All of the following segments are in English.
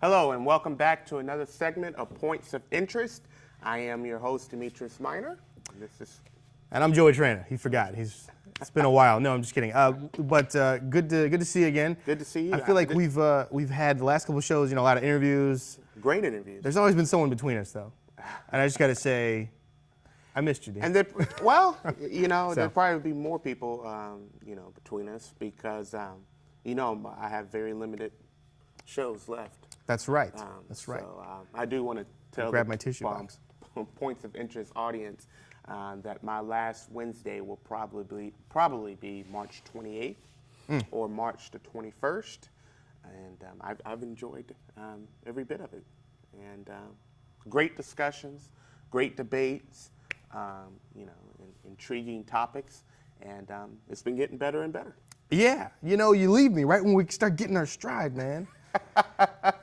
Hello and welcome back to another segment of Points of Interest. I am your host, Demetrius. And I'm Joey Traina. He forgot. It's been a while. No, I'm just kidding. But good to see you again. Good to see you. I feel like we've had the last couple of shows, a lot of interviews. Great interviews. There's always been someone between us, though. And I just got to say, I missed you, dude. And there'll probably be more people, between us because, I have very limited shows left. That's right. That's right. So I do want to tell grab my tissue box. Points of Interest audience that my last Wednesday will probably be March 28th or March the 21st, and I've enjoyed every bit of it. And great discussions, great debates, intriguing topics, and it's been getting better and better. Yeah, you leave me right when we start getting our stride, man.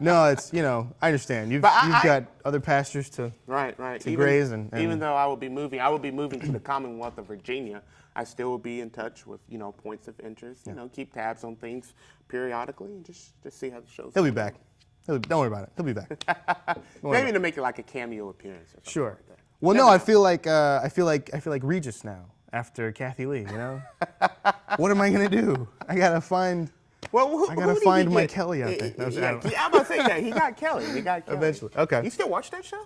No, it's I understand. You've got other pastures to graze, and even though I will be moving to the Commonwealth of Virginia, I still will be in touch with points of interest. Keep tabs on things periodically, and just see how the show's. He'll be back. Don't worry about it. He'll be back. Maybe to make it like a cameo appearance. Or something sure. Like that. Well, no, I feel like Regis now after Kathy Lee. What am I gonna do? I gotta find. Well, I gotta find my Kelly out there. I'm about to say that he got Kelly. Eventually, okay. You still watch that show?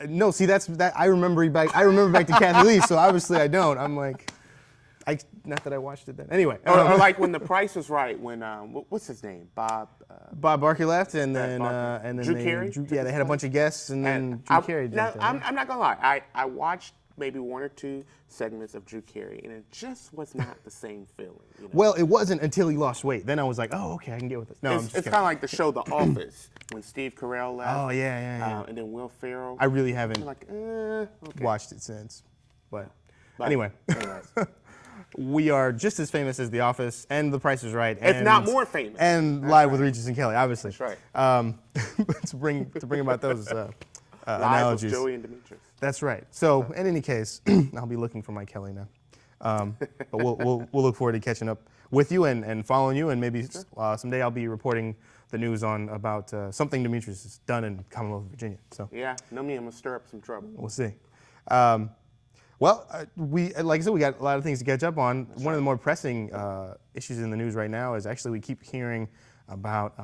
No. See, that's that. I remember back to Kathy Lee. So obviously I don't. I'm like, not that I watched it then. Anyway, or like when The Price was Right. When what's his name? Bob Barker left, and then Drew Carey. They had a bunch of guests, and then Drew Carey. Now, I'm not gonna lie. I watched maybe one or two segments of Drew Carey, and it just was not the same feeling. Well, it wasn't until he lost weight. Then I was like, oh, okay, I can get with this. No, it's kind of like the show The Office when Steve Carell left. Oh yeah. And then Will Ferrell. I really haven't okay. watched it since, but anyway. We are just as famous as The Office and The Price is Right. If not more famous. And Live with Regis and Kelly, obviously. That's right. to bring about those Live analogies. with Joey and Demetrius. That's right. So, in any case, I'll be looking for my Kelly now. But we'll look forward to catching up with you and following you, and maybe someday I'll be reporting the news about something Demetrius has done in Commonwealth of Virginia. So yeah, I'm gonna stir up some trouble. We'll see. Like I said, we got a lot of things to catch up on. One of the more pressing issues in the news right now is actually we keep hearing about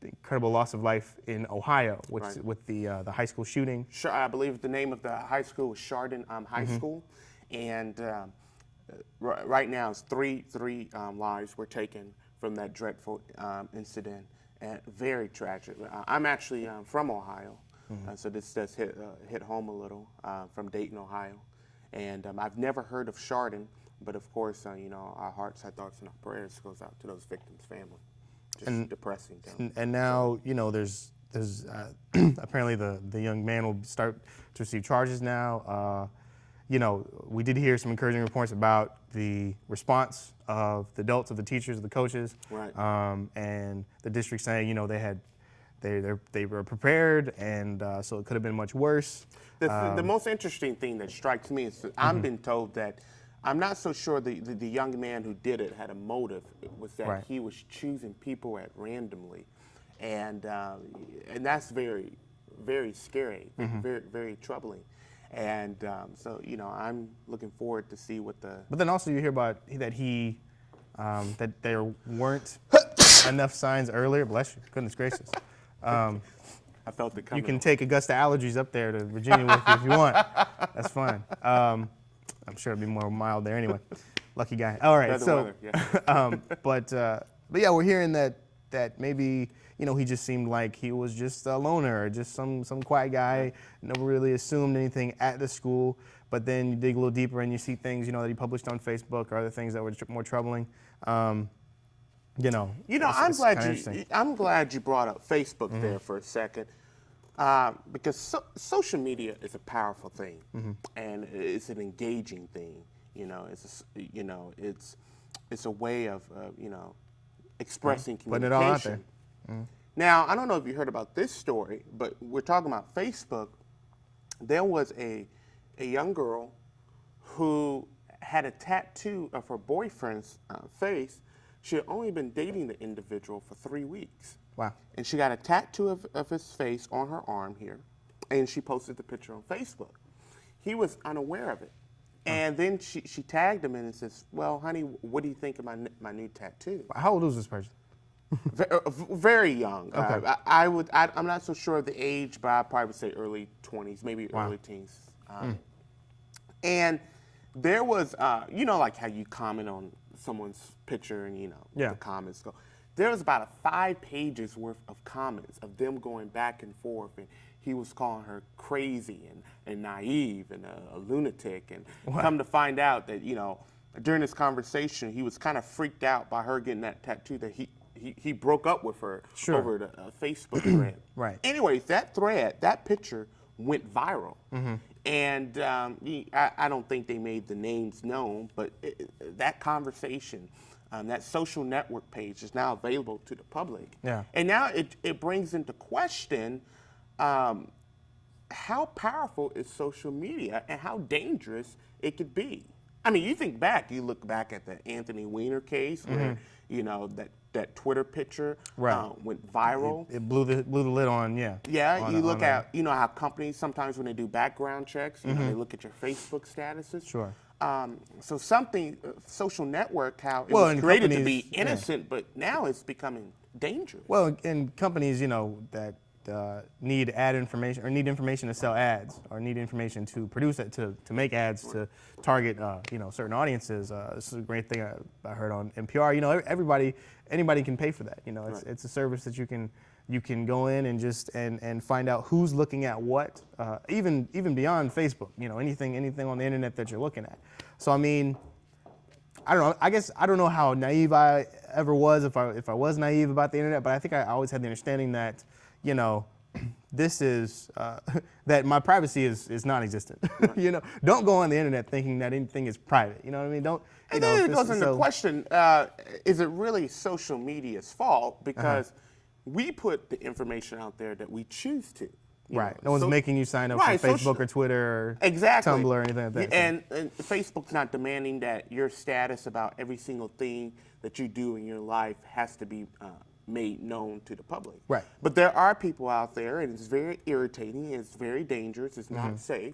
the incredible loss of life in Ohio, with the high school shooting. Sure, I believe the name of the high school was Chardon High School, and right now it's three lives were taken from that dreadful incident, and very tragic. I'm actually from Ohio, so this does hit home a little, from Dayton, Ohio. And I've never heard of Chardon, but of course, our hearts, our thoughts, and our prayers goes out to those victims' family. Just depressing. And now, there's apparently the young man will start to receive charges now. We did hear some encouraging reports about the response of the adults, of the teachers, of the coaches, right? And the district saying, they were prepared, and so it could have been much worse. The most interesting thing that strikes me is that I've been told that I'm not so sure the young man who did it had a motive. It was that he was choosing people randomly, and that's very, very scary, very, very troubling. And so I'm looking forward to see what the. But then also you hear about that there weren't enough signs earlier. Bless you, goodness gracious. I felt it coming. You can take Augusta allergies up there to Virginia with you if you want. That's fine. I'm sure it'll be more mild there anyway. Lucky guy. All right. Weather, yeah. But yeah, we're hearing that maybe he just seemed like he was just a loner, or just some quiet guy. Never really assumed anything at the school. But then you dig a little deeper and you see things that he published on Facebook or other things that were more troubling. I'm glad you brought up Facebook there for a second, because social media is a powerful thing, and it's an engaging thing. It's a way of expressing communication. Putting it all out there. Now, I don't know if you heard about this story, but we're talking about Facebook. There was a young girl who had a tattoo of her boyfriend's face. She had only been dating the individual for 3 weeks. Wow. And she got a tattoo of his face on her arm here, and she posted the picture on Facebook. He was unaware of it. And then she tagged him in and says, well, honey, what do you think of my new tattoo? How old was this person? Very young. Okay. I'm not so sure of the age, but I probably would say early 20s, maybe early teens. And there was, like how you comment on someone's picture and, the comments go. There was about 5 pages worth of comments of them going back and forth, and he was calling her crazy and naive and a lunatic. And come to find out that, during this conversation, he was kind of freaked out by her getting that tattoo, that he broke up with her over the Facebook thread. Right. Anyways, that picture went viral. And I don't think they made the names known, but that conversation, that social network page is now available to the public. Yeah. And now it brings into question how powerful is social media and how dangerous it could be. I mean, you look back at the Anthony Weiner case where, that Twitter picture went viral. It blew the lid on, Yeah, you look at, how companies sometimes when they do background checks, they look at your Facebook statuses. Sure. So social network, how it was created to be innocent, but now it's becoming dangerous. Well, in companies, that need ad information or need information to sell ads or need information to produce it, to make ads to target, certain audiences. This is a great thing I heard on NPR. Anybody can pay for that. It's a service that you can go in and just and find out who's looking at what, even beyond Facebook. Anything on the internet that you're looking at. So I mean, I don't know. I guess I don't know how naive I ever was, if I was naive about the internet, but I think I always had the understanding that, this is that my privacy is non-existent. Don't go on the internet thinking that anything is private. You know what I mean? Don't. And then it goes into question: is it really social media's fault? Because we put the information out there that we choose to. Right. No one's making you sign up for Facebook or Twitter or Tumblr or anything like that. And Facebook's not demanding that your status about every single thing that you do in your life has to be made known to the public. Right. But there are people out there, and it's very irritating, it's very dangerous, it's not safe,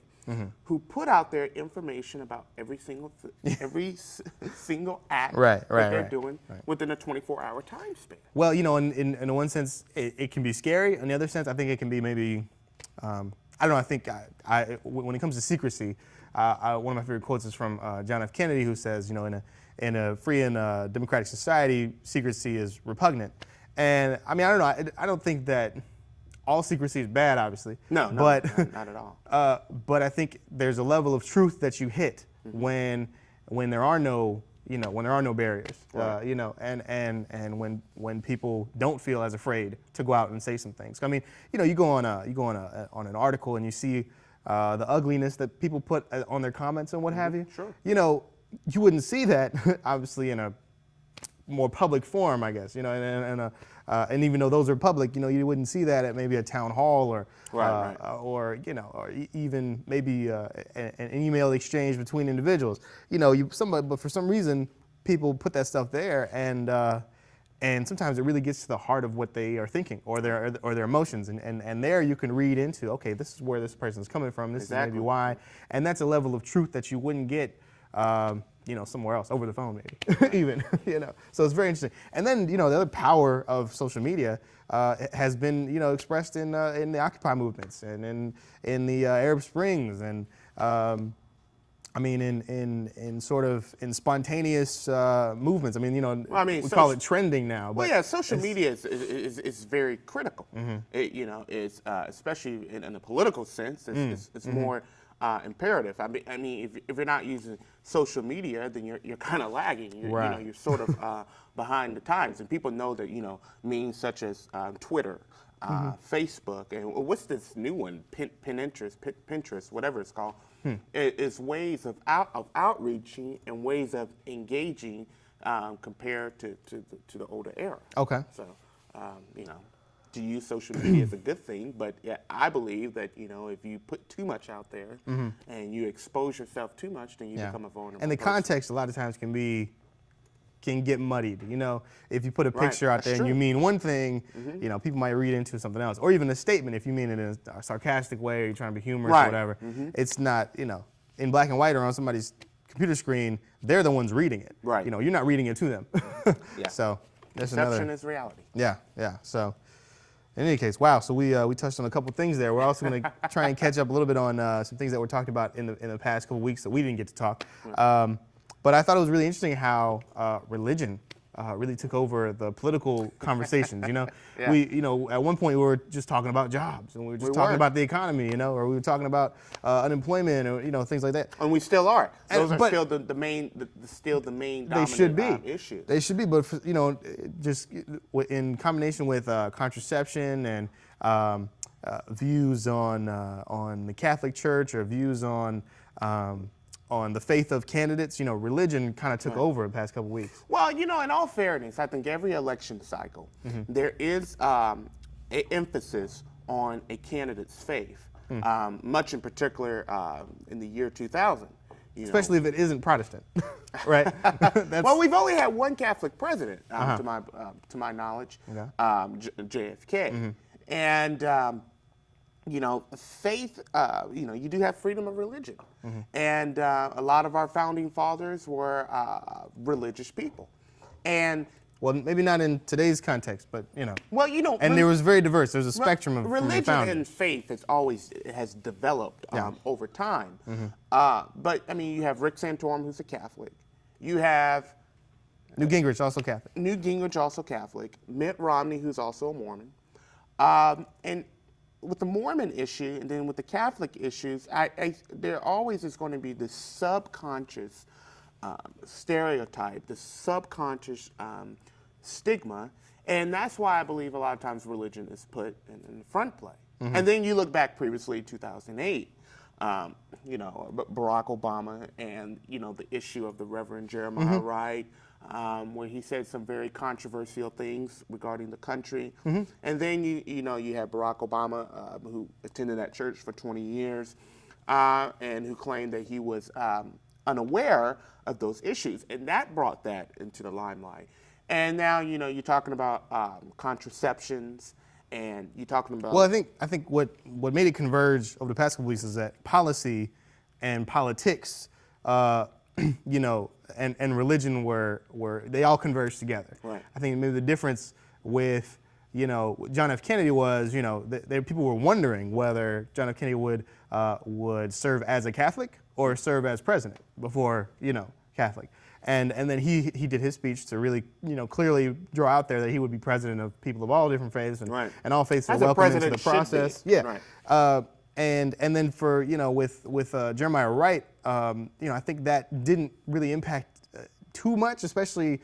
who put out their information about every single single act that they're doing within a 24-hour time span. Well, in one sense, it can be scary. In the other sense, I think it can be maybe, I don't know, I think when it comes to secrecy, one of my favorite quotes is from John F. Kennedy, who says, in a free and democratic society, secrecy is repugnant. And I mean, I don't know. I don't think that all secrecy is bad, obviously. No, but not at all. But I think there's a level of truth that you hit when there are no barriers. And when people don't feel as afraid to go out and say some things. I mean, you go on an article and you see the ugliness that people put on their comments and what have you. Sure. You wouldn't see that obviously in a more public forum, I guess, and even though those are public, you wouldn't see that at maybe a town hall or even maybe an email exchange between individuals. But for some reason, people put that stuff there, and sometimes it really gets to the heart of what they are thinking or their emotions, and there you can read into, okay, this is where this person's coming from, this is maybe why, and that's a level of truth that you wouldn't get. Somewhere else, over the phone maybe, even, So it's very interesting. And then, the other power of social media has been, expressed in the Occupy movements and in the Arab Springs and, in spontaneous movements. We call it trending now. But well, yeah, social media is very critical. It's especially in a political sense, it's more imperative. I mean, if you're not using social media, then you're kind of lagging. You're sort of behind the times, and people know that means such as Twitter, Facebook, and what's this new one, Pinterest, whatever it's called. It's ways of outreaching and ways of engaging compared to the older era. Okay. So to use social media is a good thing, but I believe that if you put too much out there and you expose yourself too much, then you become a vulnerable And the person. context a lot of times can be can get muddied. You know, if you put a picture out That's there and you true. mean one thing, you know, people might read into something else, or even a statement if you mean it in a sarcastic way, or you're trying to be humorous or whatever. It's not, you know, in black and white or on somebody's computer screen, they're the ones reading it. Right. You know, you're not reading it to them. Yeah. So that's Perception another. is reality. Yeah, yeah. So in any case, wow. So we touched on a couple things there. We're also going to try and catch up a little bit on some things that were talked about in the past couple weeks that we didn't get to talk. But I thought it was really interesting how religion really took over the political conversations. You know, Yeah. you know, at one point we were just talking about jobs, and we were just talking about the economy, you know, or we were talking about unemployment, or you know, things like that. And we still are. Those but- are still the main, still the main They should be dominant issues. They should be, but you know, just in combination with contraception and views on the Catholic Church, or views on the faith of candidates, you know, religion kind of took over the past couple weeks. Well, you know, in all fairness, I think every election cycle, there is an emphasis on a candidate's faith, much in particular in the year 2000. Especially if it isn't Protestant, right? Well, we've only had one Catholic president, to my knowledge, JFK, and you know, faith. You know, you do have freedom of religion, and a lot of our founding fathers were religious people, and. Well, maybe not in today's context, but you know. Well, you know, and there was very diverse. There's a spectrum of religion and faith has developed over time. But I mean, you have Rick Santorum, who's a Catholic. You have Newt Gingrich, also Catholic. Newt Gingrich, also Catholic. Mitt Romney, who's also a Mormon. And with the Mormon issue, and then with the Catholic issues, there always is going to be this subconscious stereotype, the subconscious stigma, and that's why I believe a lot of times religion is put in the front play. And then you look back previously, 2008, you know, Barack Obama and, you know, the issue of the Reverend Jeremiah Wright, where he said some very controversial things regarding the country. And then, you know, you had Barack Obama, who attended that church for 20 years, and who claimed that he was unaware of those issues, and that brought that into the limelight. And now, you know, you're talking about contraceptions, and you're talking about. Well, I think what made it converge over the past couple weeks is that policy and politics, you know, and religion were they all converged together. Right. I think maybe the difference with, you know, John F. Kennedy was, you know, people were wondering whether John F. Kennedy would serve as a Catholic or serve as president before, you know, Catholic. And then he did his speech to really, you know, clearly draw out there that he would be president of people of all different faiths, and all faiths are welcome into the process. Yeah. Right. And then for, you know, with Jeremiah Wright, you know, I think that didn't really impact too much, especially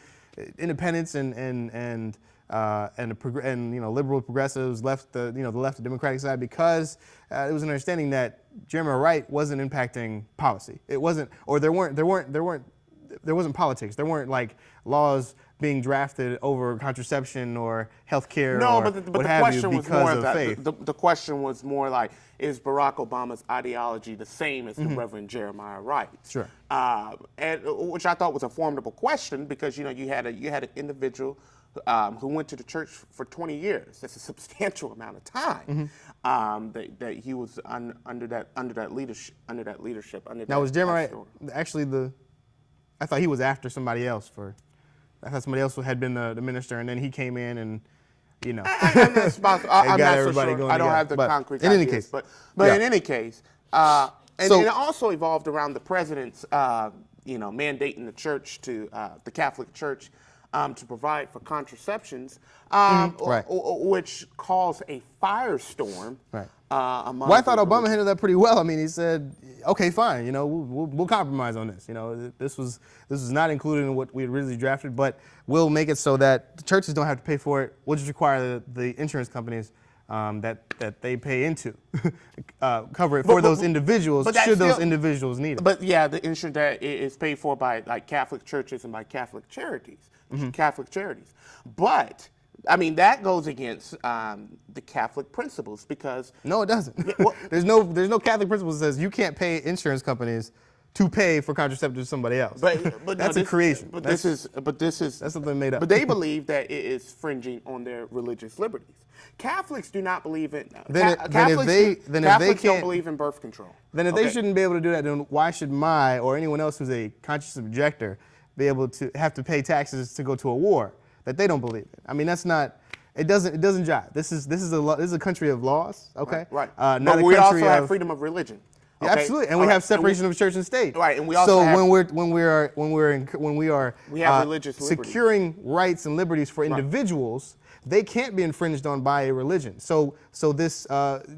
independents and you know, liberal progressives left the left the Democratic side, because it was an understanding that Jeremiah Wright wasn't impacting policy. It wasn't, or there wasn't politics. There weren't like laws being drafted over contraception or health care. No, or but the what have question you was because more of that faith. the question was more like, is Barack Obama's ideology the same as the Reverend Jeremiah Wright? Sure. And which I thought was a formidable question, because, you know, you had an individual who went to the church for 20 years. That's a substantial amount of time that he was under that leadership. Now, was Jeremiah actually I thought he was after somebody else I thought somebody else had been the minister, and then he came in and, you know, I'm not so everybody sure. going I don't together. have the But concrete in any ideas, case, but yeah. in any case, and So- it also evolved around the president's, you know, mandating the church the Catholic Church, to provide for contraceptions, Right. which caused a firestorm. Right. Among Well, I thought the Obama handled that pretty well. I mean, he said, "Okay, fine. You know, we'll compromise on this. You know, this was not included in what we had originally drafted, but we'll make it so that the churches don't have to pay for it. We'll just require the insurance companies that they pay into cover it for those individuals should those individuals need it." But yeah, the insurance that is paid for by like Catholic churches and by Catholic charities, But I mean, that goes against the Catholic principles, because No, it doesn't. There's no Catholic principle that says you can't pay insurance companies to pay for contraceptives to somebody else. But that's no, a creation. This is that's something made up. But they believe that it is infringing on their religious liberties. Catholics do not believe in. Catholics don't believe in birth control. Then if they shouldn't be able to do that, then why should my or anyone else who's a conscious objector be able to have to pay taxes to go to a war that they don't believe in? I mean, that's not. It doesn't jive. This is a country of laws. Okay. Right. Not but a we country also have of, freedom of religion. Yeah, absolutely, and we have separation of church and state. Right, and we also have, when we are religious securing rights and liberties for individuals, they can't be infringed on by a religion. So this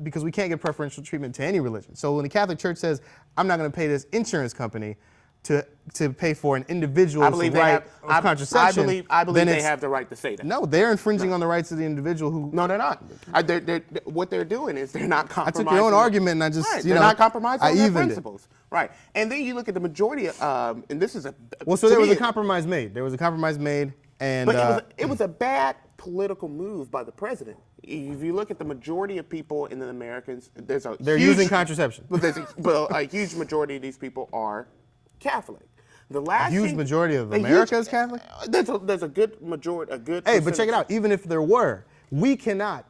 because we can't give preferential treatment to any religion. So when the Catholic Church says, "I'm not going to pay this insurance company to pay for an individual's right of contraception," I believe they have the right to say that. No, they're infringing on the rights of the individual who. No, they're not. What they're doing is they're not compromising. I took your own argument and I just, they're not compromising on their principles. It. Right. And then you look at the majority of, and this is a. Well, so there was a compromise made. There was a compromise made, and. But it was a bad political move by the president. If you look at the majority of people in the Americans, they're using contraception. But a huge majority of these people are Catholic. A huge majority of America is Catholic? There's a good majority, Hey, but check it out. Even if there were,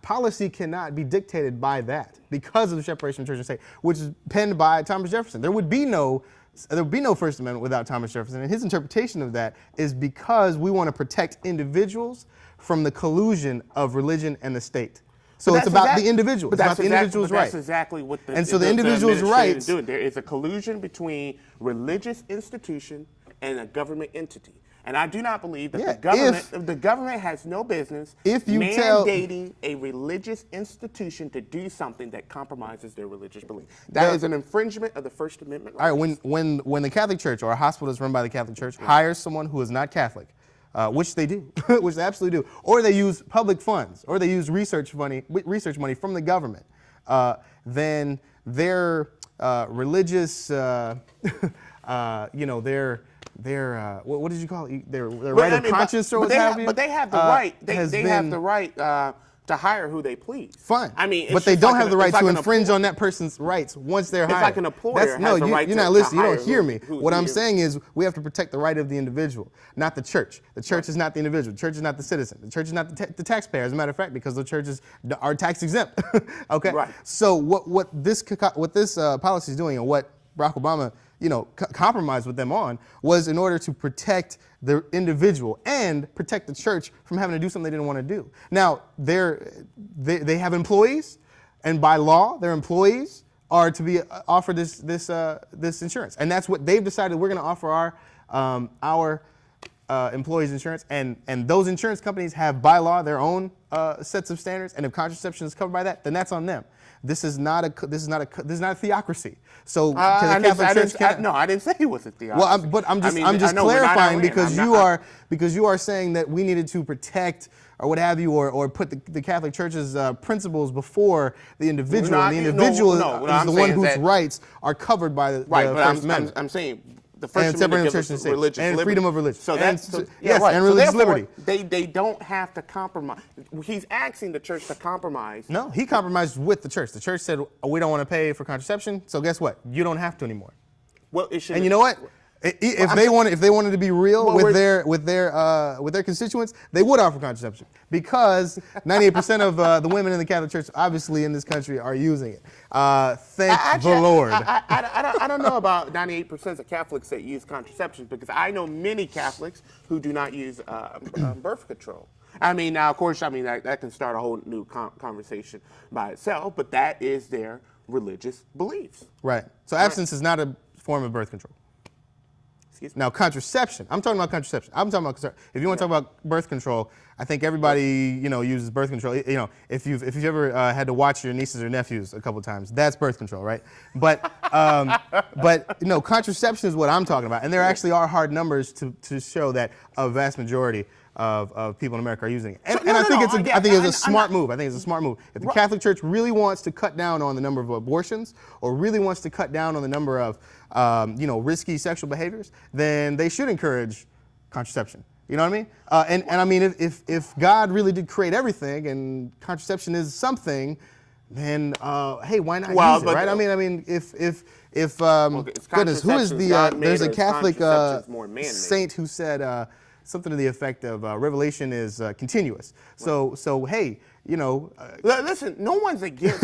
policy cannot be dictated by that because of the separation of church and state, which is penned by Thomas Jefferson. There would be no First Amendment without Thomas Jefferson, and his interpretation of that is because we want to protect individuals from the collusion of religion and the state. So it's about the individual. It's about the individual's rights. That's exactly what the individual's rights. Doing. There is a collusion between religious institution and a government entity. And I do not believe that the government has no business mandating a religious institution to do something that compromises their religious belief. That is an infringement of the First Amendment rights. All right, when the Catholic Church or a hospital that's run by the Catholic Church hires someone who is not Catholic, which they do, which they absolutely do, or they use public funds, or they use research money from the government, then their religious, what did you call it? Their right of conscience or what have you. But they have the right. They have the right to hire who they please. Fine. I mean, but they don't have the right to infringe on that person's rights once they're hired. It's like an employer has the right to hire. You're not listening. You don't hear me. What I'm saying is we have to protect the right of the individual, not the church. The church is not the individual. The church is not the citizen. The church is not the taxpayer, as a matter of fact, because the churches are tax exempt. Okay. Right. So what this policy is doing, and what Barack Obama compromised with them on, was in order to protect the individual and protect the church from having to do something they didn't want to do. Now, they have employees, and by law, their employees are to be offered this insurance, and that's what they've decided. We're going to offer our employees insurance, and those insurance companies have by law their own sets of standards, and if contraception is covered by that, then that's on them. This is not a theocracy. So I didn't say it was a theocracy. Well, I'm just clarifying because you are saying that we needed to protect or what have you, or put the Catholic Church's principles before the individual. The individual is the one whose rights are covered by the First Amendment. I'm saying the First Amendment gives us religious and liberty. Freedom of religion. So and religious liberty. They don't have to compromise. He's asking the church to compromise. No, he compromised with the church. The church said, we don't want to pay for contraception, so guess what? You don't have to anymore. Well, it should. And you know what? If they wanted to be real with their constituents, they would offer contraception, because 98% of the women in the Catholic Church, obviously in this country, are using it. Thank the Lord. I don't know about 98% of Catholics that use contraception, because I know many Catholics who do not use birth control. I mean, now of course, that can start a whole new conversation by itself, but that is their religious beliefs. Right. So abstinence is not a form of birth control. Now, contraception. I'm talking about contraception. I'm talking about, if you want to talk about birth control, I think everybody uses birth control. If you've ever had to watch your nieces or nephews a couple of times, that's birth control, right? But contraception is what I'm talking about, and there actually are hard numbers to show that a vast majority of people in America are using it. And I think it's a smart move. I think it's a smart move. If the Catholic Church really wants to cut down on the number of abortions, or really wants to cut down on the number of risky sexual behaviors, then they should encourage contraception. You know what I mean? And I mean, if God really did create everything and contraception is something, then hey, why not use it, right? I mean, if If it's goodness, who is contraception's the God-made there's or a is Catholic contraception's more man-made? saint who said something to the effect of Revelation is continuous. So hey, you know, Listen, no one's against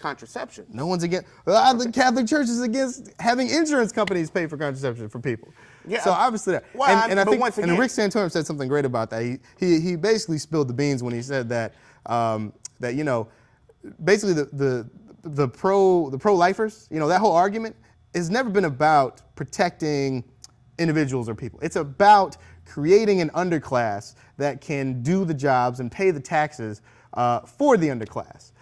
contraception. no one's against. The Catholic Church is against having insurance companies pay for contraception for people. Yeah. So obviously that. Well, and I but think once again, Rick Santorum said something great about that. He basically spilled the beans when he said that that you know, basically the pro-lifers, you know, that whole argument has never been about protecting individuals or people. It's about creating an underclass that can do the jobs and pay the taxes for the underclass.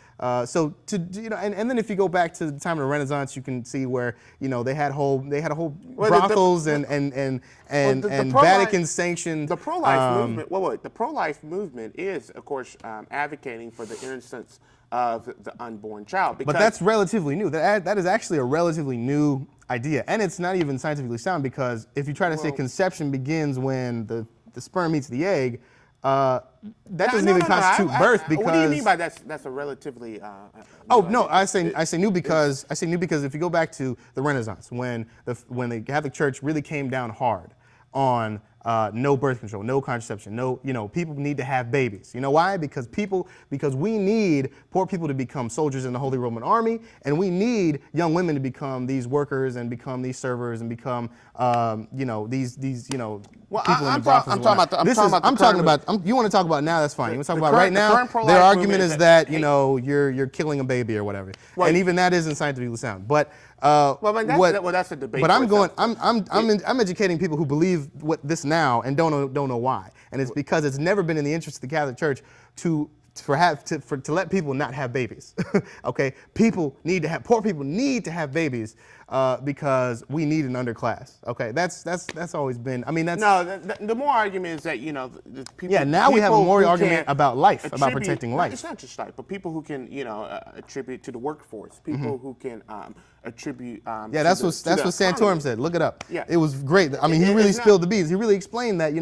So you know, and then if you go back to the time of the Renaissance, you can see where, you know, they had a whole brothels and Vatican sanctioned. The pro-life movement. The pro-life movement is, of course, advocating for the innocence of the unborn child. But that's relatively new. That is actually a relatively new idea, and it's not even scientifically sound, because if you try to say conception begins when the sperm meets the egg, that doesn't even constitute birth. Because what do you mean by that's a relatively? I say new because if you go back to the Renaissance, when the Catholic Church really came down hard on no birth control, no contraception, people need to have babies. You know why? Because we need poor people to become soldiers in the Holy Roman Army, and we need young women to become these workers and become these servers and become, these people in the brothels. You want to talk about now? That's fine. You want to talk about right now? Their argument is that you're killing a baby or whatever, and even that isn't scientifically sound. But that's a debate. But I'm educating people who believe this now and don't know why, and it's because it's never been in the interest of the Catholic Church to let people not have babies. Okay, poor people need to have babies because we need an underclass. Okay, that's always been. I mean, that's the more argument is that the people. Yeah, now we have a more argument about life, about protecting life. It's not just life, but people who can attribute to the workforce, people who can attribute. That's what Santorum said. Look it up. Yeah, it was great. I mean, he really spilled the beans. He really explained that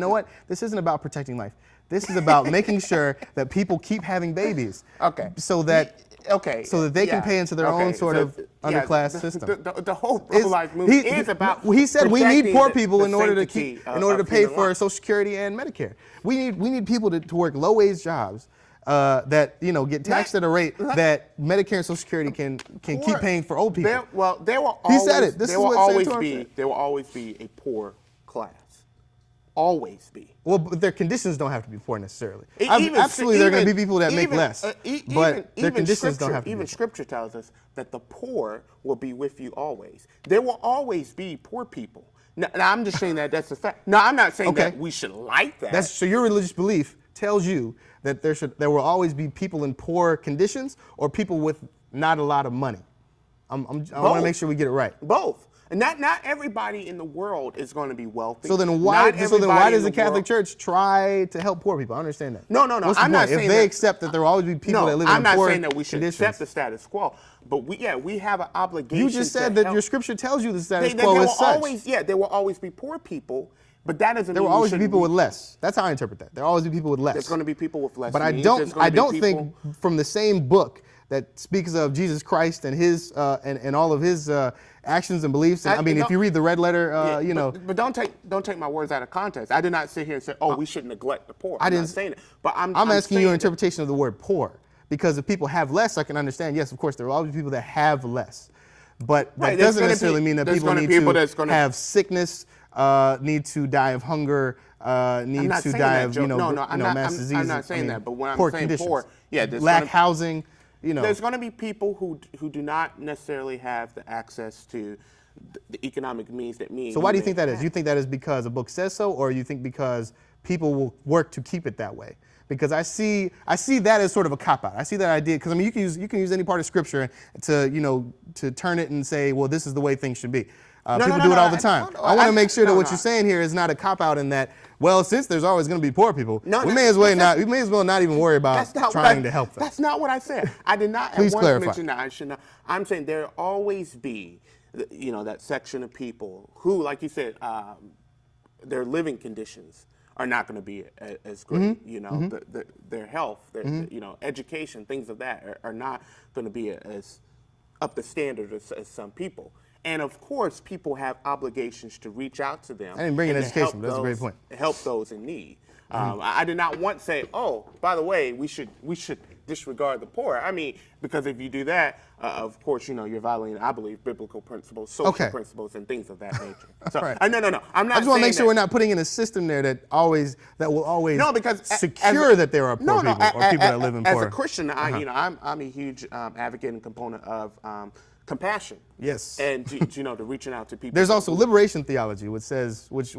this isn't about protecting life. This is about making sure that people keep having babies. Okay. So that they can pay into their own sort of underclass system. The whole pro-life movement is about. He said we need poor people in order to pay for Social Security and Medicare. We need people to work low-wage jobs that get taxed at a rate that Medicare and Social Security can keep paying for old people. There will always. He said it. There will always be a poor class. Always be. Well, but their conditions don't have to be poor necessarily. Absolutely, there are going to be people that make less, but their conditions don't have to be. Even Scripture tells us that the poor will be with you always. There will always be poor people. Now I'm just saying that's a fact. No, I'm not saying that we should like that. So your religious belief tells you that there will always be people in poor conditions or people with not a lot of money. I want to make sure we get it right. Both. And not everybody in the world is going to be wealthy. So then why does the Catholic Church try to help poor people? I understand that. No. I'm not saying if they accept that there will always be people that live in poor conditions. I'm not saying that we should accept the status quo, but we have an obligation. You just said that your Scripture tells you the status quo is such. There will always be poor people, but that doesn't mean there will always be people with less. That's how I interpret that. There will always be people with less. There's going to be people with less. But I don't think from the same book that speaks of Jesus Christ and his and all of his actions and beliefs. And, if you read the red letter, But don't take my words out of context. I did not sit here and say, we should neglect the poor. I'm not saying it. But I'm asking you your interpretation of the word poor, because if people have less, I can understand. Yes, of course, there will always be people that have less, but that doesn't necessarily mean that people need to have sickness, need to die of hunger, need to die of mass disease. I'm not saying that. But when I'm saying poor, lack housing. There's going to be people who do not necessarily have the access to the economic means that mean. So why do you think that is? You think that is because a book says so, or you think because people will work to keep it that way? Because I see that as sort of a cop-out. I see that idea, because you can use any part of Scripture to turn it and say, well, this is the way things should be. People do it all the time. I want to make sure that what you're saying here is not a cop-out, in that, well, since there's always going to be poor people, we may as well not even worry about trying to help them. That's not what I said. I did not. Please clarify. Mention that. I should not. I'm saying there will always be, that section of people who, like you said, their living conditions are not going to be as great. Their health, their education, things of that are not going to be as up the standard as some people. And of course, people have obligations to reach out to them. And bring in to education. help That's a great those- point. Help those in need. I did not want to say, oh, by the way, we should disregard the poor. I mean, because if you do that, of course, you're violating, I believe, biblical principles, social principles, and things of that nature. So, Right. no. I'm not. I just want to make sure that- we're not putting in a system there that will always No, because secure that there are poor people or people that live in poor. As a Christian, I'm a huge advocate and component of compassion. Yes. And to reaching out to people. There's also liberation theology, which says, which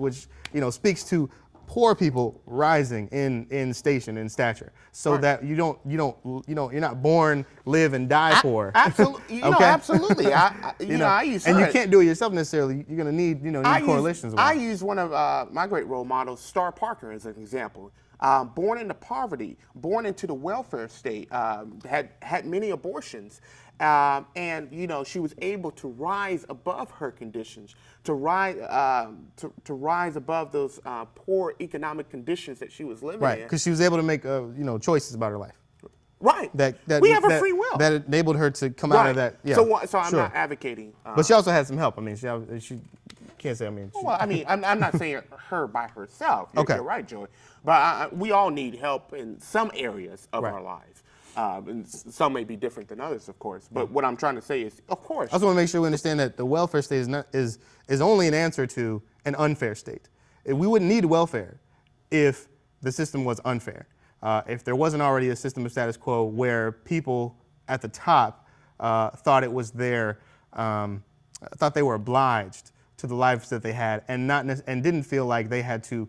speaks to poor people rising in station and stature, so that you're not born, live, and die poor. Absolutely, absolutely. I use and you can't do it yourself necessarily. You're gonna need correlations. I use one of my great role models, Star Parker, as an example. Born into poverty, born into the welfare state, had many abortions. And she was able to rise above her conditions, to rise above those poor economic conditions that she was living in. Right, because she was able to make choices about her life. Right. We have a free will. That enabled her to come out of that. Yeah. So I'm not advocating. But she also had some help. I mean, she can't say. I mean. Well, I'm not saying her by herself. Okay. You're right, Joey. But we all need help in some areas of our lives. And some may be different than others, of course. But what I'm trying to say is, of course. I just want to make sure we understand that the welfare state is only an answer to an unfair state. We wouldn't need welfare if the system was unfair. If there wasn't already a system of status quo where people at the top thought it was thought they were obliged to the lives that they had, and didn't feel like they had to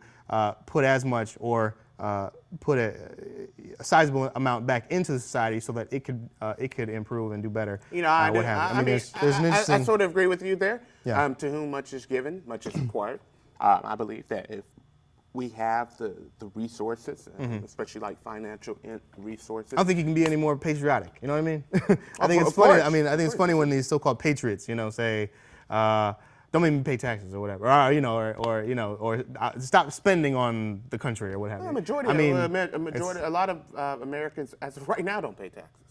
put as much or put a sizable amount back into the society so that it could improve and do better. I sort of agree with you there. Yeah. To whom much is given, much is required. I believe that if we have the resources, especially like financial resources. I don't think you can be any more patriotic. You know what I mean? I think it's funny. I mean, I think it's funny when these so-called patriots, say, don't make me pay taxes or whatever, or stop spending on the country or what have you. A lot of Americans, as of right now, don't pay taxes.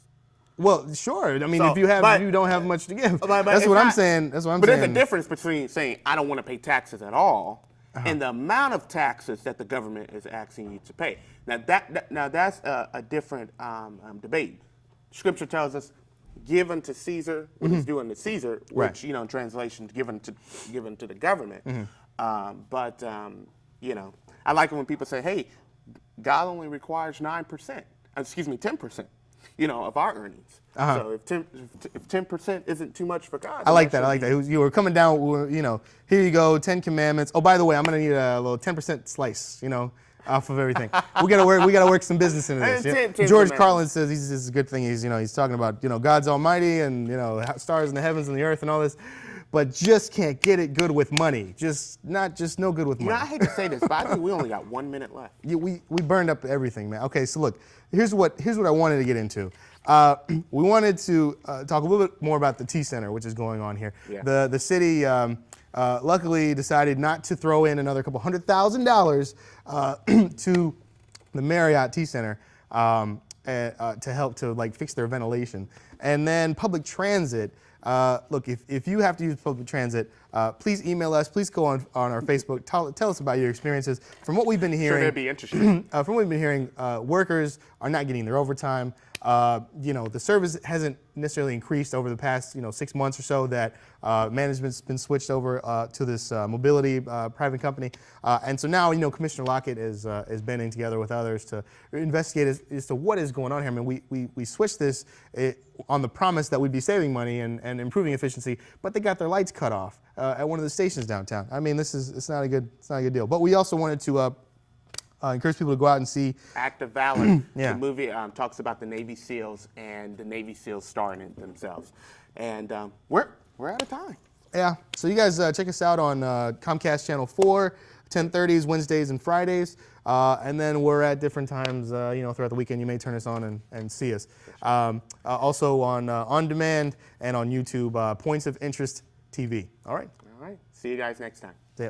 Well, sure. I mean, if you don't have much to give. That's what I'm saying. That's what I'm saying. But there's a difference between saying I don't want to pay taxes at all and the amount of taxes that the government is asking you to pay. Now that's a different debate. Scripture tells us, "Give unto Caesar what is due unto Caesar," which in translation, given to the government. I like it when people say, "Hey, God only requires 10%, of our earnings." So if 10% isn't too much for God, I like that. You were coming down, here you go, 10 commandments. Oh, by the way, I'm gonna need a little 10% slice, off of everything. We gotta work some business into this. 10 George Carlin says this is a good thing. He's talking about God's almighty and stars in the heavens and the earth and all this, but just can't get it good with money. No good with money. I hate to say this, but I think we only got 1 minute left. Yeah, we burned up everything, man. Okay, so look, here's what I wanted to get into. We wanted to talk a little bit more about the Tea Center, which is going on here. Yeah. The city luckily decided not to throw in another couple $100,000 to the Marriott Tea Center to help to fix their ventilation. And then public transit. Look, if you have to use public transit, please email us. Please go on our Facebook. Tell us about your experiences. From what we've been hearing, Sure, that'd be interesting. From what we've been hearing, workers are not getting their overtime. The service hasn't necessarily increased over the past 6 months or so that management's been switched over to this mobility private company. And so now, Commissioner Lockett is banding together with others to investigate as to what is going on here. I mean, we switched this on the promise that we'd be saving money and improving efficiency, but they got their lights cut off at one of the stations downtown. I mean, it's not a good deal. But we also wanted to encourage people to go out and see Act of Valor. Yeah. The movie talks about the Navy SEALs and the Navy SEALs starring in themselves. And we're out of time. Yeah. So you guys check us out on Comcast Channel 4, 10:30s, Wednesdays and Fridays. And then we're at different times, throughout the weekend. You may turn us on and see us. Also on demand and on YouTube, Points of Interest TV. All right. All right. See you guys next time. See ya.